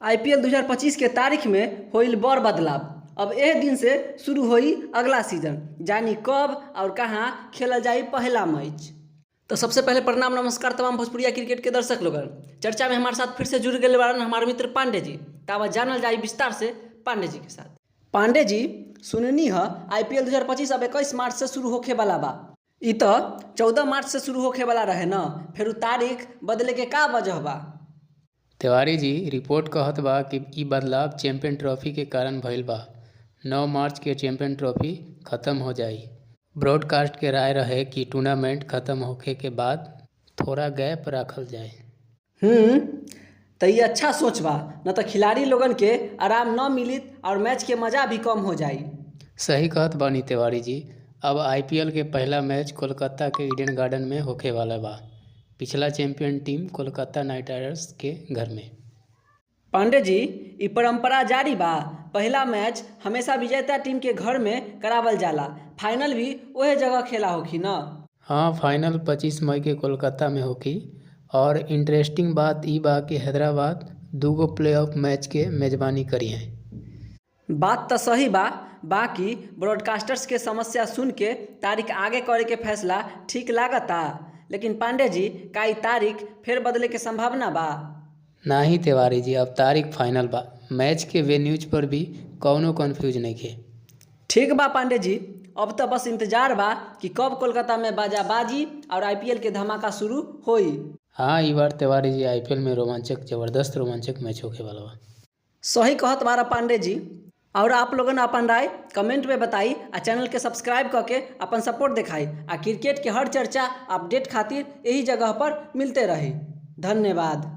IPL 2025 के तारीख में होइल बड़ बदलाव। अब एह दिन से शुरू होई अगला सीजन, जानी कब और कहाँ खेलल जाई पहला मैच। तो सबसे पहले प्रणाम नमस्कार तमाम भोजपुरिया क्रिकेट के दर्शक लोगन। चर्चा में हमारे साथ फिर से जुड़ गए बारन हमारे मित्र पांडे जी। तावा जानल जाई विस्तार से पांडे जी के साथ। पांडे जी, सुननी है IPL 2025 अब 21 मार्च से शुरू होखे वाला बा। इ तो 14 मार्च से शुरू होखे वाला रहे न, फिर तारीख बदले के का वजह बा? तिवारी जी, रिपोर्ट कहत बा कि इ बदलाव चैंपियन ट्रॉफी के कारण भइल बा। 9 मार्च के चैंपियन ट्रॉफी खत्म हो जाई। ब्रॉडकास्ट के राय रहे कि टूर्नामेंट खत्म होखे के बाद थोड़ा गैप रखल जाए। तो ये अच्छा सोच बा, न तो खिलाड़ी लोगन के आराम न मिलित और मैच के मजा भी कम हो जाई। सही कहत बानी तिवारी जी। अब IPL के पहला मैच कोलकाता के ईडन गार्डन में होखे वाला बा। पिछला champion team Kolkata night Riders के घर में। पांडे जी, इ परंपरा जारी बा। पहला मैच हमेशा विजेता टीम के घर में करावल जाला। फाइनल भी वही जगह खेला होखी न? हाँ, फाइनल 25 मई के कोलकाता में होखी। और इंटरेस्टिंग बात ई बा कि हैदराबाद 2 प्लेऑफ मैच के मेजबानी करी है। बात तो सही बा, बाकी ब्रॉडकास्टर्स के समस्या सुन के तारीख आगे करे के फैसला ठीक लागता। लेकिन पांडे जी, का इ तारीख फिर बदले के संभावना बा? नाही तिवारी जी, अब तारीख फाइनल बा। मैच के वेन्यूज पर भी कौनो कन्फ्यूज नहीं खे। ठीक बा पांडे जी, अब तो बस इंतजार बा कि कब कोलकाता में बाजा बाजी और IPL के धमाका शुरू होई। हाँ, ई बार तिवारी जी IPL में जबरदस्त रोमांचक मैच होके वाला बा। सही कहत बारा पांडे जी। और आप लोगन अपन राय कमेंट में बताई आ चैनल के सब्सक्राइब करके अपन सपोर्ट दिखाई आ क्रिकेट के हर चर्चा अपडेट खातिर यही जगह पर मिलते रही। धन्यवाद।